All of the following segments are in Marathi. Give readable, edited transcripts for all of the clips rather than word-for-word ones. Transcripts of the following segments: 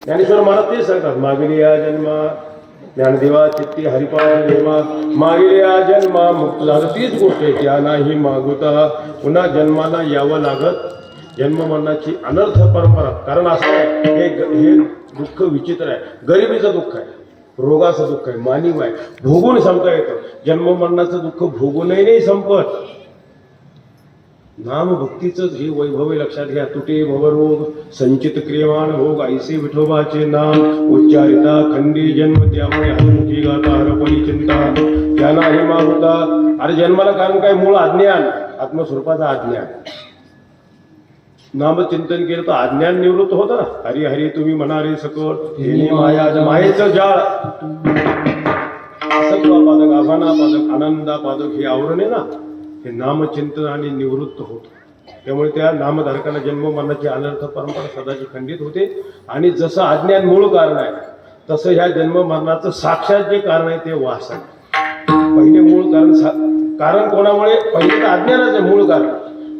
ज्ञानेश्वर महाराज तेच सांगतात, मागेले या जन्मा ज्ञानदेवा चित्ती हरिपाद देवा, मागेले या जन्मा मुक्त झालं. तीच गोष्ट आहे, त्या नाही मागुता पुन्हा जन्माला यावं लागत. जन्म मरणाची अनर्थ परंपरा. कारण असं आहे, हे दुःख विचित्र आहे. गरिबीचं दुःख आहे, रोगाचं दुःख आहे, मानिव आहे, भोगून संपता येतं. जन्म मरणाचं दुःख भोगूनही नाही संपत. नाम भक्तीचंच हे वैभव लक्षात घ्या. तुटे भवरोग संचित क्रियमान भोग, ऐसे विठोबाचे नाम उच्चारिता खंडी जन्म, त्यामुळे हनुमुखी गाता हरपणी चिंता त्या नाही मागुता. अरे जन्माला कारण काय? मूळ अज्ञान, आत्मस्वरूपाचा अज्ञान. नामचिंतन केलं तर अज्ञान निवृत्त होतं ना. हरी हरी तुम्ही म्हणारे सकट हे माया, मायेचं जाळ. सत्वापादक आभानापादक आनंदापादक हे आवरण आहे ना, हे नामचिंतनाने निवृत्त होतं. त्यामुळे त्या नामधारकांना जन्म मरणाची अनर्थ परंपरा सदाची खंडित होते. आणि जसं अज्ञान मूळ कारण आहे, तसं ह्या जन्म मरणाचं साक्षात जे कारण आहे ते वासना. पहिले मूळ कारण कोणामुळे? पहिले तर अज्ञानाचे मूळ कारण,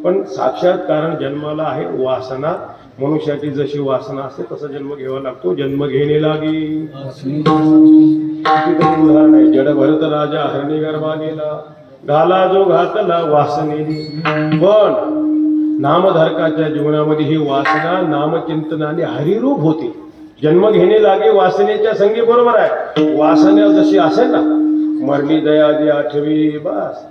पण साक्षात कारण जन्माला आहे वासना. मनुष्याची जशी वासना असते तसा जन्म घ्यावा लागतो. जन्म घेणे लागी उदाहरण आहे. जड भरत राजा हरणी गर्भा गेला, घाला जो घातला वासनेने. पण नामधारकाच्या जीवनामध्ये ही वासना नामचिंतनाने हरिरूप होते. जन्म घेणे लागे वासनेच्या संगी. बरोबर आहे, वासना जशी असेल ना, मरली दया दे आठवी, बस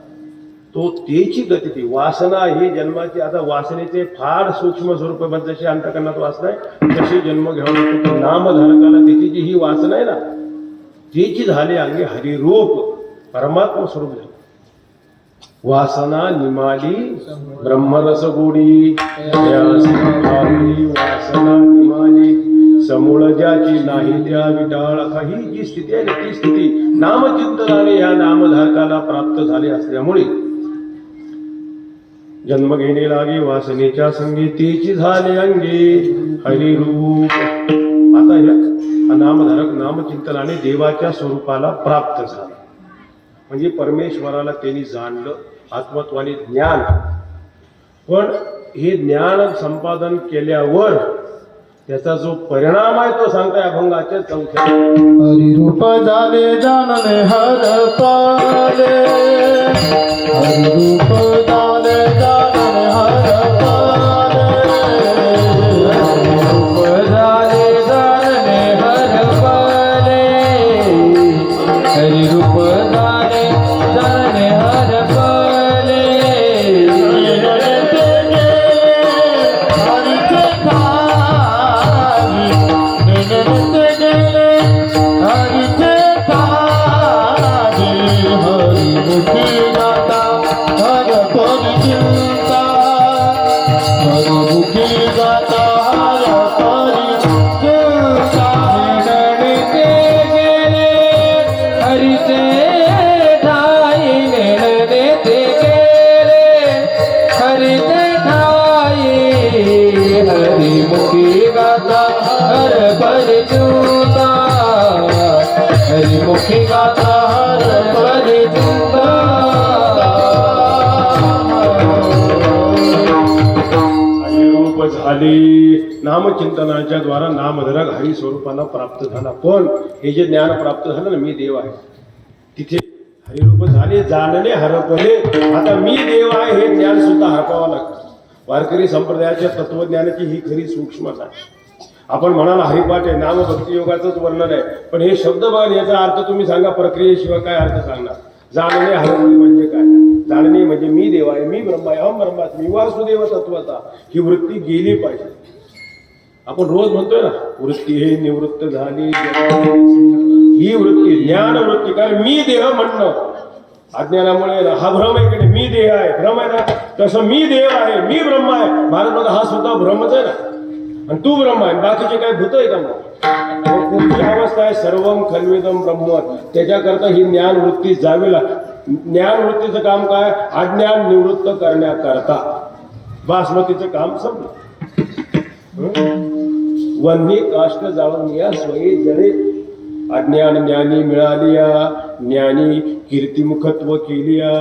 तो तेची गती. ती वासना ही जन्माची. आता वासनेचे फार सूक्ष्म स्वरूप, जशी अंतकरणात वासना आहे तशी जन्म घ्यावा लागतो. नामधारकाला त्याची जी ही वासना आहे ना, तिची झाली अंगे हरिरूप परमात्मा स्वरूप झाले. वासना निमाली ब्रह्मरस गोडी, वासना निमाली समूळ ज्याची नाही त्या विटाळ. ही जी स्थिती आहे ना, ती स्थिती नामचिंतनाने या नामधारकाला प्राप्त झाली असल्यामुळे जन्म घेणे लागे वासनेच्या संगी, तेची झाले अंगे हरिरूप. आता हा नामधारक नामचिंतनाने देवाच्या स्वरूपाला प्राप्त झाला. म्हणजे परमेश्वराला त्यांनी जाणलं, आत्मत्वाने ज्ञान. पण हे ज्ञान संपादन केल्यावर त्याचा जो परिणाम आहे तो सांगताय अभंगाच्या 4थ्या. हरिरूप झाले जाणले हर पाले, हरिरूप झाले जाणले हर पाले, हरिरूप झाले जाणले हर पाले, हरिरूप झाले जाणले हर पाले. हरिमुखी गाता हर परिचिता. हरिरूप झाले. नामचिंतनाच्या द्वारा नामधारक हरी स्वरूपाला प्राप्त झाला. पण हे जे ज्ञान प्राप्त झालं ना, मी देव आहे, तिथे हरिरूप झाले जाणणे हरपले. आता मी देव आहे हे ज्ञान सुद्धा हरपावं लागतं. वारकरी संप्रदायाच्या तत्वज्ञानाची ही खरी सूक्ष्मता आहे. आपण म्हणाला हरिपाठ आहे, नाम भक्ती योगाचंच वर्णन आहे, पण हे शब्द बघा, याचा अर्थ तुम्ही सांगा. प्रक्रियेशिवाय काय अर्थ सांगणार? जाणणे हरपले म्हणजे काय? जाणणे म्हणजे मी देव आहे, मी ब्रह्म आहे, अहम ब्रह्मास्मी, वासुदेव तत्वाचा. ही वृत्ती गेली पाहिजे. आपण रोज म्हणतोय ना, वृत्ती हे निवृत्त झाली. ही वृत्ती ज्ञान वृत्ती. काय? मी देह म्हणणं अज्ञानामुळे हा भ्रम आहे की मी देह आहे, भ्रम आहे ना. तसं मी देव आहे, मी ब्रह्म आहे. महाराज हा सुद्धा भ्रमच आहे ना. आणि तू ब्रह्म आहे, बाकीचे काय भूत आहे का? मग पुढची अवस्था आहे सर्वम खल्विदम ब्रह्म. त्याच्याकरता ही ज्ञान वृत्ती जावी लागते. ज्ञान वृत्तीचं काम काय? अज्ञान निवृत्त करण्याकरता. बासमतीचं काम संपलं. वन्ही काष्ट जाळून या स्वये जळे, अज्ञान ज्ञानी मिळालिया, ज्ञानी कीर्तिमुखत्व केलिया.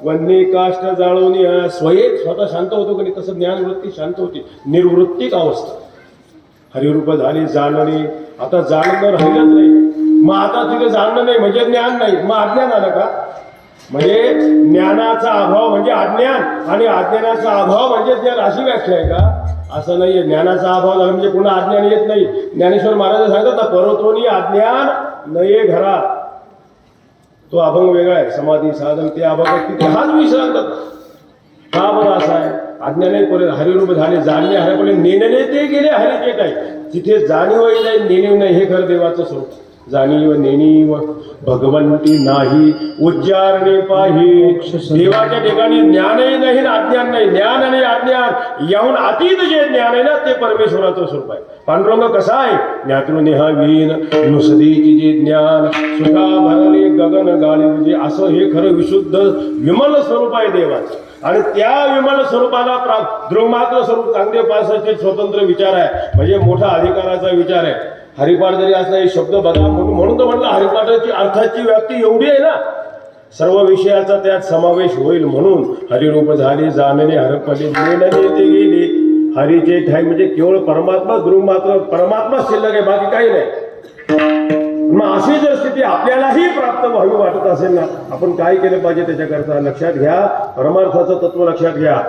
वन्हे काष्ट जाळून या स्वये. स्वतः शांत होतो की नाही, तसं ज्ञानवृत्ती शांत होती. निर्वृत्तिक अवस्था. हरिरूप झाले जाणणे. आता जाणणं राहिलंच नाही. मग आता तिथे जाणणं नाही म्हणजे ज्ञान नाही, मग अज्ञान आलं का? म्हणजे ज्ञानाचा अभाव म्हणजे अज्ञान आणि अज्ञानाचा अभाव म्हणजे ज्ञान, अशी व्याख्या आहे का? असं नाहीये. ज्ञानाचा अभाव झाला म्हणजे पुन्हा अज्ञान येत नाही. ज्ञानेश्वर महाराज सांगतात ना, पर्वतोनी अज्ञान नये घरा. तो अभंग वेगळा आहे. समाधी साधन ते अभंग तिथे हाच विश्रांत. का बरं असा आहे? अज्ञाने परत हरिरूप झाले जाणणे हरे नेणणे ते गेले हरीचे काय. तिथे जाणीवही नाही नेणीव नाही. हे खरं देवाचं स्वरूप. जाणीव नेणीव भगवंती नाही उच्चारणे पाही. देवाच्या ठिकाणी ज्ञानही नाही ना अज्ञान नाही. ज्ञान आणि अज्ञान याहून अतीत जे ज्ञान आहे ना ते परमेश्वराचं स्वरूप आहे. पांडुरंग कसा आहे? ज्ञातृ नेहावीन नुसदीची जे ज्ञान सुखा भरले गगन गाळी म्हणजे असं हे खरं विशुद्ध विमल स्वरूप आहे देवाचं. आणि त्या विमल स्वरूपाला दृंगमात्र स्वरूप चांगदेव पासाचे स्वतंत्र विचार आहे. म्हणजे मोठा अधिकाराचा विचार आहे. हरिपाठ जरी असला हे शब्द बघा म्हणून तर म्हटलं हरिपाठाची अर्थाची व्याप्ती एवढी आहे ना, सर्व विषयाचा त्यात समावेश होईल. म्हणून हरिरूप झाले जाणणे हरपले नेणणे ते गेले हरीचे ठाई. म्हणजे केवळ परमात्मा दृंगमात्र परमात्मा शिल्लक आहे, बाकी काही नाही. मग अशी जर स्थिती आपल्यालाही प्राप्त व्हावी वाटत असेल ना, आपण काय केलं पाहिजे त्याच्याकरता लक्षात घ्या. परमार्थाचं तत्व लक्षात घ्या.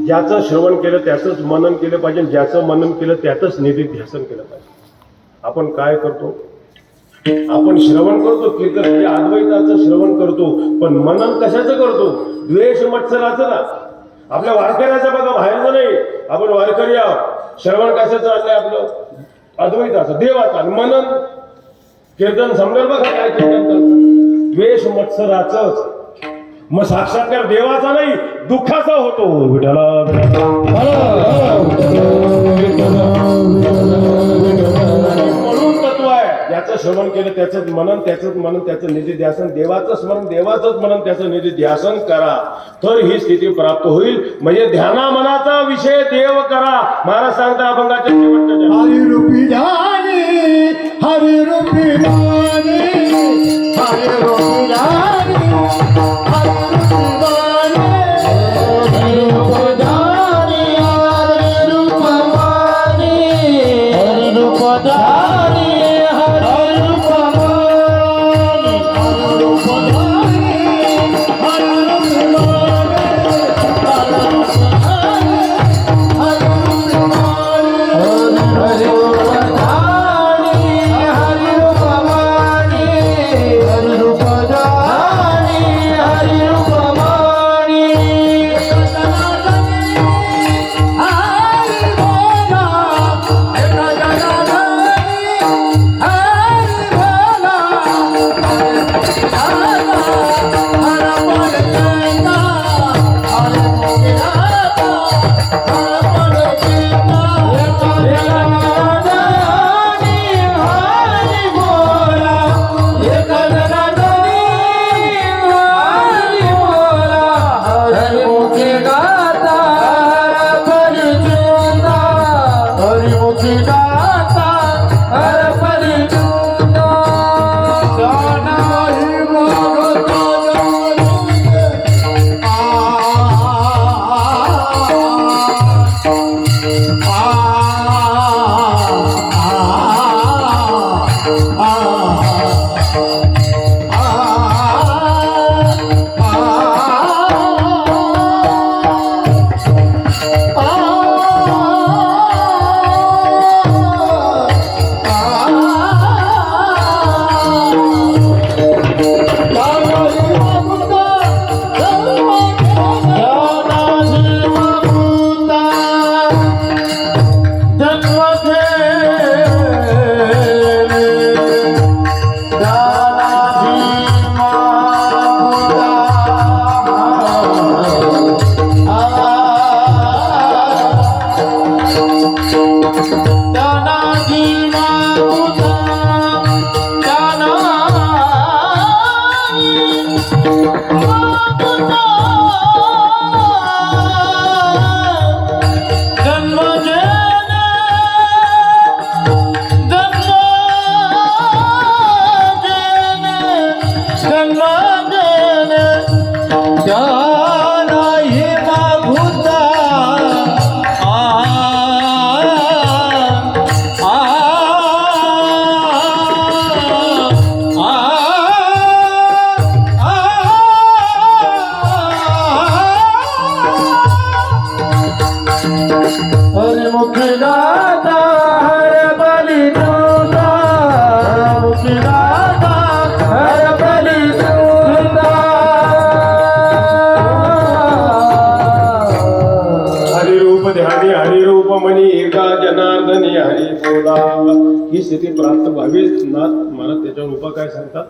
ज्याचं श्रवण केलं त्याचंच मनन केलं पाहिजे. ज्याचं मनन केलं त्यातच निधिध्यासन केलं पाहिजे. आपण काय करतो? आपण श्रवण करतो कीर्तन म्हणजे अद्वैताचं श्रवण करतो, पण मनन कशाचं करतो? द्वेष मत्सराचं ना. आपल्या वारकऱ्याचं बघा, बाहेरचं नाही. आपण वारकरी आहोत. श्रवण कशाचं आणलंय आपलं? अद्वैताचं देवाचं. आणि मनन कीर्तन समजेल बघा काय कीर्तन करतं? द्वेष मत्सराचंच. मग साक्षात्कार देवाचा नाही दुःखाचा होतो. विठ्ठला म्हणून तत्व आहे. ज्याचं श्रवण केलं त्याचंच मनन त्याचं निधिध्यासन. देवाचं स्मरण देवाचंच मनन त्याचं निधिध्यासन करा तर ही स्थिती प्राप्त होईल. म्हणजे ध्याना मनाचा विषय देव करा. महाराज सांगता अभंगाच्या शेवटच्या हरिरूपी जाणे हरिरूपी माने हरिरूपी जाणे हरी बोला. ही स्थिती प्राप्त व्हावी नाथ महाराज त्याच्यावर उपाय काय सांगतात?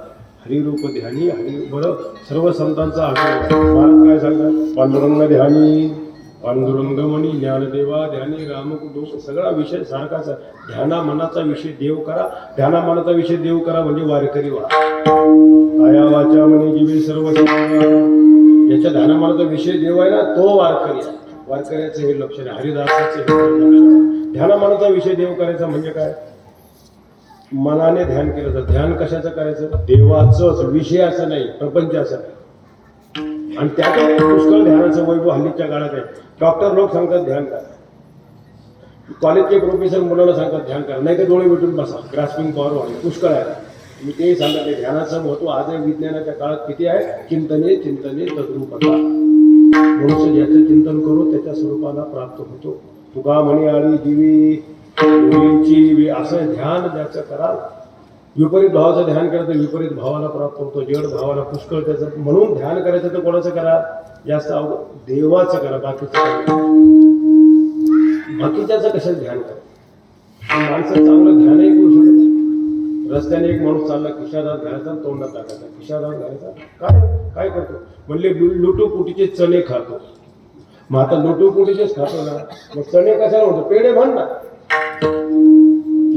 हरिरूप ध्यानी हरी. बरं, सर्व संतांचा आग्रह महाराज काय सांगतात? पांडुरंग ध्यानी, पांडुरंग मणी, ज्ञानदेवा ध्यानी, रामकुटुंब. सगळा विषय सारखाच आहे. ध्याना मनाचा विषय देव करा. ध्याना मनाचा विषय देव करा म्हणजे वारकरी व्हा. काया वाचा मनी जीवे सर्व. याच्या ध्याना मनाचा विषय देव आहे ना, तो वारकरी आहे. वारकऱ्याचं हे लक्षण आहे. हरिदासाचं हे लक्षण आहे. ध्याना मनाचा विषय देव करायचा म्हणजे काय? मनाने ध्यान केलं तर ध्यान कशाचं करायचं? देवाचंच, विषयाचं नाही, प्रपंचाचं नाही. आणि त्यातच पुष्कळ ध्यानाचं वैभव हल्लीच्या काळात आहे. डॉक्टर लोक सांगतात ध्यान करा, कॉलेजचे प्रोफेसर मुलांना सांगतात ध्यान करा, नाही तर डोळे भेटून बसा, ग्रास्पिंग पॉवर वाढेल. पुष्कळ आहे. मी ते सांगत ध्यानाचं महत्व आजही विज्ञानाच्या काळात किती आहे. चिंतने चिंतने तद्रूपता. मनुष्य ज्याचं चिंतन करू त्याच्या स्वरूपाला प्राप्त होतो. तुका म्हणे आळी जीवी मुलीची. असं ध्यान ज्याचं कराल, विपरीत भावाचं ध्यान केलं तर विपरीत भावाला प्राप्त होतो. जड भावाला पुष्कळ त्याचं. म्हणून ध्यान करायचं तर कोणाचं करा? जास्त देवाचं करा. बाकीच्याचं कशाचं ध्यान करा? माणसं चांगलं ध्यानही करू शकत नाही. रस्त्याने एक माणूस चालला, खिशादार घालायचा, तोंडात टाकायचा, खिशादार घालायचा. काय काय करतो? म्हणले लुटूपुटीचे चणे खातो. मग आता लुटूपुटीचेच खातो ना, मग चणे कशाला म्हणतो? पेढे म्हण ना.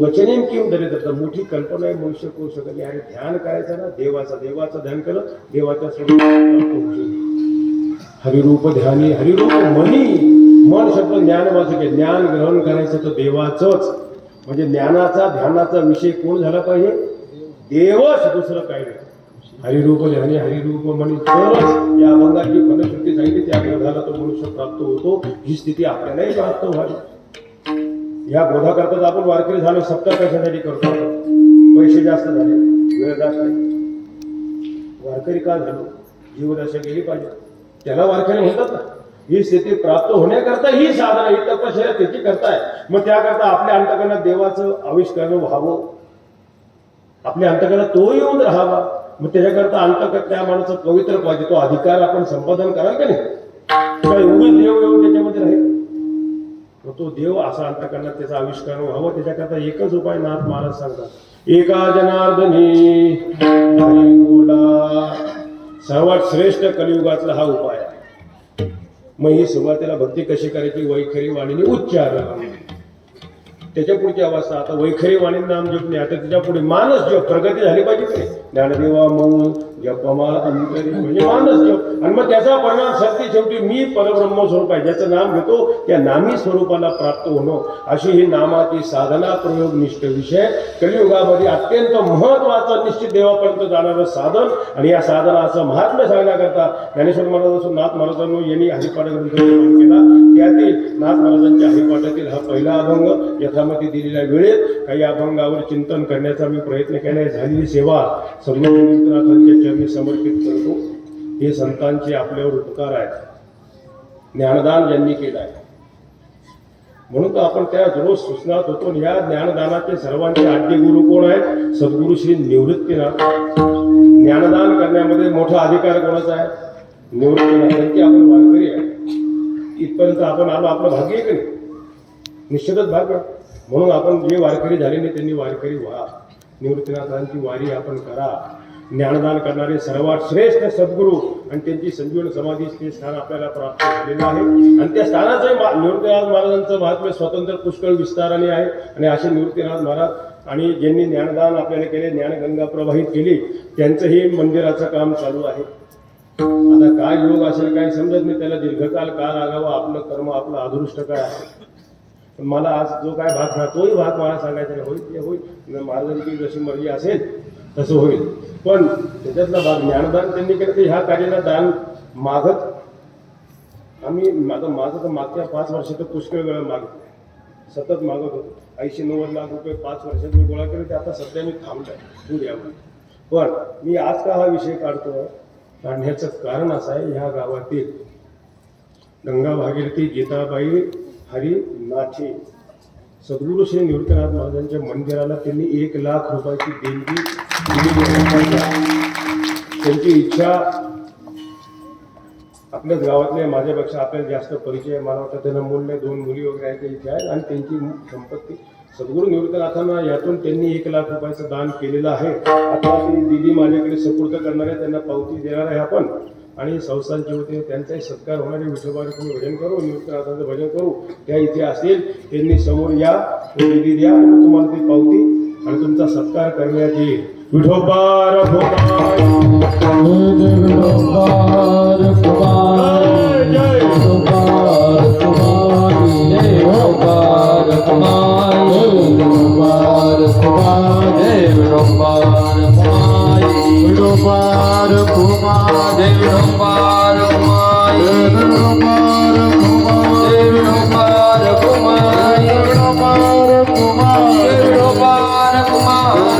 वचनेम किंवा दरिद्र. तर मोठी कल्पना आहे, मनुष्य करू शकत नाही. आणि ध्यान करायचं ना, देवाचं ध्यान केलं, देवाच्या स्वरूपात. हरिरूप ध्यानी हरिरूप मनी. मन शब्द ज्ञानवाचक. ज्ञान ग्रहण करायचं तर देवाचंच. म्हणजे ज्ञानाचा ध्यानाचा विषय कोण झाला पाहिजे? देवच, दुसरं काही नाही. हरिरूप ध्यानी हरिरूप मनी. तरच या अभंगाची फलश्रुती सांगितली, त्या ग्रंथाला तो मनुष्य प्राप्त होतो. ही स्थिती आपल्यालाही प्राप्त व्हावी. या बोधा करतात आपण वारकरी झालो. सप्ताह कशासाठी करतो? पैसे जास्त झाले, वेळ जास्त नाही. वारकरी का झालो? जीवदशा गेली पाहिजे, त्याला वारकरी म्हणतात ना. ही स्थिती प्राप्त होण्याकरता ही साधना, ही तपश्चर्या त्याची करताय. मग त्याकरता आपल्या अंतकरणात देवाचं आविष्कार व्हावं, आपल्या अंतकरणात तो येऊन राहावा. मग त्याच्याकरता अंतकरणात त्या माणसाचं पवित्र पाहिजे. तो अधिकार आपण संपादन कराल का नाही? काय उगीच देव येऊन त्याच्यामध्ये राहील? मग तो देव असा अंतकरणात त्याचा आविष्कार व्हावं. त्याच्याकरता एकच उपाय नाथ महाराज सांगतात. एका जनार्दनी हरी बोला. सर्वात श्रेष्ठ कलियुगातला हा उपाय आहे. मग ही सुरुवातीला भक्ती कशी करायची? वैखरी वाणीने उच्चार. त्याच्या पुढची अवस्था आता वैखरी वाणी नाम जप नाही. आता त्याच्या पुढे मानस जप. प्रगती झाली पाहिजे की ज्ञानदेवा मौन जपमा अंतरी म्हणजे मानस जप. आणि मग त्याचा परिणाम सत्य शेवटी मी परब्रह्म स्वरूप आहे. ज्याचं नाम घेतो त्या नामी स्वरूपाला प्राप्त होणं. अशी ही नामाची साधना प्रयोगनिष्ठ विषय. कलियुगामध्ये अत्यंत महत्वाचं निश्चित देवापर्यंत जाणारं साधन. आणि या साधनाचं महात्म्य सांगण्याकरता ज्ञानेश्वर महाराज असून नाथ महाराजांनी यांनी हरिपाठ ग्रंथ निर्माण केला. त्यातील नाथ महाराजांच्या हरिपाठातील हा पहिला अभंग यथामती दिलेल्या वेळेत काही अभंगावर चिंतन करण्याचा मी प्रयत्न केला. झालेली सेवा सर्वनाथांच्या चरणी समर्पित करतो. हे संतांचे आपल्यावर उपकार आहेत. ज्ञानदान ज्यांनी केलं आहे म्हणून तर आपण त्या रोज सूचनात होतो. या ज्ञानदानाचे सर्वांचे आद्य गुरु कोण आहेत? सद्गुरु श्री निवृत्तीनाथ. ज्ञानदान करण्यामध्ये मोठा अधिकार कोणाचा आहे? निवृत्तीनाथांची. आपण वारकरी आहे, इथपर्यंत आपण आलो, आपलं भाग्य आहे की नाही? निश्चितच भाग्य. म्हणून आपण जे वारकरी झाले नाही त्यांनी वारकरी व्हा. निवृत्तीनाथांची वारी आपण करा. ज्ञानदान करणारे सर्वात श्रेष्ठ सद्गुरू आणि त्यांची संजीवन समाधी ते स्थान आपल्याला प्राप्त झालेलं आहे. आणि त्या स्थानाचं निवृत्तीनाथ महाराजांचं महात्म्य स्वतंत्र पुष्कळ विस्ताराने आहे. आणि असे निवृत्तीनाथ महाराज आणि ज्यांनी ज्ञानदान आपल्याला केले, ज्ञानगंगा प्रवाहित केली, त्यांचंही मंदिराचं काम चालू आहे. आता काय योग असेल काही समजत नाही. त्याला दीर्घकाल का लागावा? आपलं कर्म, आपलं अदृष्ट काय आहे. पण मला आज जो काय भाग हा तोही भाग मला सांगायचा नाही. होईल ते होईल, महाराजांची जशी मर्जी असेल तसं होईल. पण त्याच्यातला भाग ज्ञानदान त्यांनी केलं तर ह्या कार्याला दान मागत आम्ही माझं तर मागच्या 5 वर्षात पुष्कळ वेळा मागतो, सतत मागत होतो. 80-90 लाख रुपये 5 वर्षात मी गोळा केले. ते आता सध्या मी थांबलोय दूर यावं. पण मी आज का हा विषय काढण्याचं कारण असं आहे, ह्या गावातील गंगा भागीरथी जिताबाई हरी नाथे सद्गुरू श्री निवृत्तीनाथ महाराजांच्या मंदिराला त्यांनी 1 लाख रुपयाची देणगी दिली. त्यांची इच्छा आपल्याच गावातले, माझ्यापेक्षा आपल्याला जास्त परिचय, मला वाटतं त्यांना मूल 2 मुली वगैरे आहेत, इथे आहेत. आणि त्यांची संपत्ती सद्गुरू निवृत्तीनाथांना यातून त्यांनी 1,00,000 रुपयाचं दान केलेलं आहे. आता ती दिदी माझ्याकडे सुपूर्द करणार आहे, त्यांना पावती देणार आहे आपण आणि संस्थांच्या वतीने त्यांचाही सत्कार होणारे विठोबाने तुम्ही भजन करू, निवृत्तीनाथांचं भजन करू. त्या इथे असतील, त्यांनी समोर या, दिदी द्या आणि तुम्हाला ती पावती आणि तुमचा सत्कार करण्यात येईल. विठोबा रघुनाथ विठोबार कुमार जय विठोबार कुमार विठोबार कुमार विठोबार कुमार विठोबार कुमार विठोबार कुमार विठोबार कुमार विठोबार कुमार विठोबार कुमार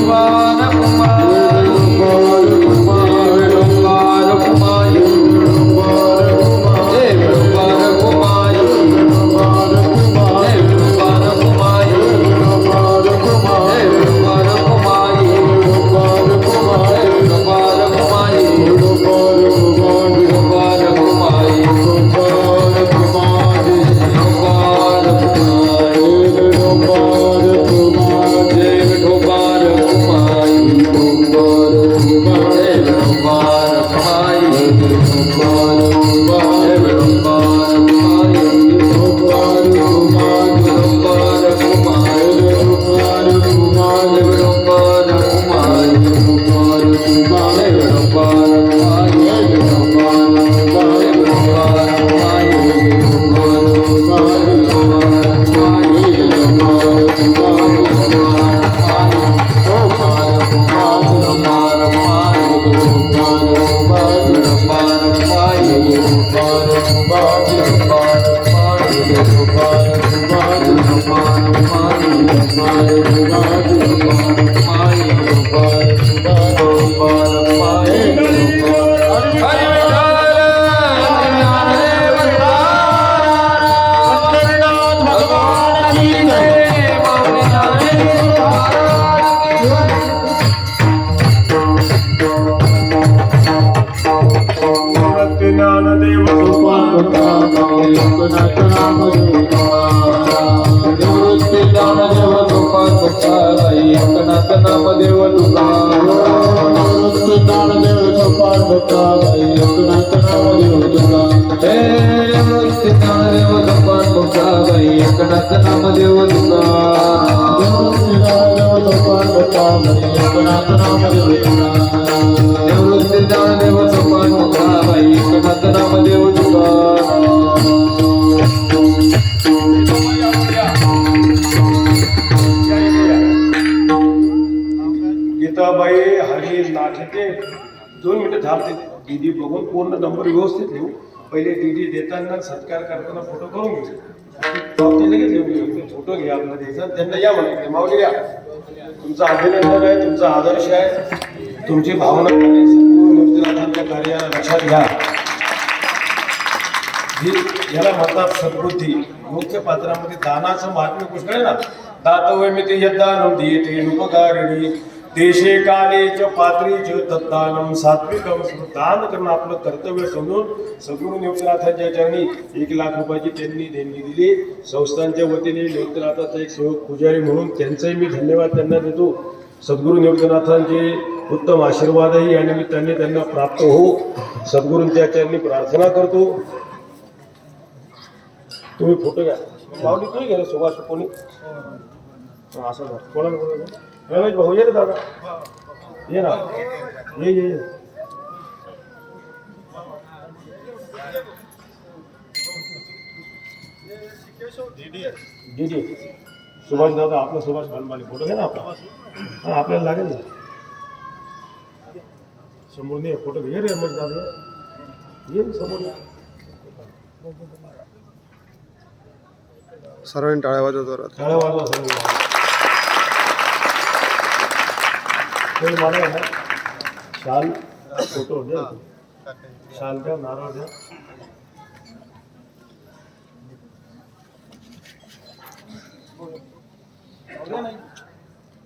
विठोबार कुमार विठोबार कुमार विठोबार कुमार गीताबाई हरी नाठे 2 मिनिटं थांबते. दीदी बघून पूर्ण नंबर व्यवस्थित लिहू. पहिले दीदी देताना सत्कार करताना फोटो करून घेऊ. पावती लगेच लिहून घेऊ. फोटो घ्या आपला द्यायचा. त्यांना या म्हणायचं माऊली या. तुमचं अभिनंदन आहे, तुमचा आदर्श आहे, तुमची भावना आहे. सद्गुरू निवृत्तीनाथांच्या कार्याला लक्षात घ्या. याला म्हणतात सद्बुद्धी. योग्य पात्रामध्ये दानाचं महात्म्य पुष्कळ आहे ना. दातवमिति यद्दानं दीयते उपकारिणी देशे काले च पात्री च तत्दानं सात्विकं. दान करणं आपलं कर्तव्य समजून सद्गुरू निवृत्तीनाथांच्या चरणी 1,00,000 रुपयाची त्यांनी देणगी दिली. संस्थांच्या वतीने निवृत्तीनाथाचा एक सेवक पुजारी म्हणून त्यांचाही मी धन्यवाद त्यांना देतो. सद्गुरू निवृत्तीनाथांचे उत्तम आशीर्वादही या निमित्ताने त्यांना प्राप्त हो, सद्गुरूंच्या चरणी प्रार्थना करतो. तुम्ही फोटो घ्या. माऊली तुम्ही घ्या. सुभाष कोणी असं झालं कोणाला बोलायचं. रमेश भाऊ ये रे दादा, ये ना, ये ये ये. दीदी सुभाष दादा आपला सुभाष भानमाली फोटो घ्या ना आपला. हां आपल्याला लागेल ना. समोर नाही फोटो घे रे रमेश दादा, ये समोर. सर्वांनी टाळ्या वाजवतो. टाळ्या वाजवा सर्व. मला आहे ना शाल फोटो द्या. शाल द्या, नारळ द्या.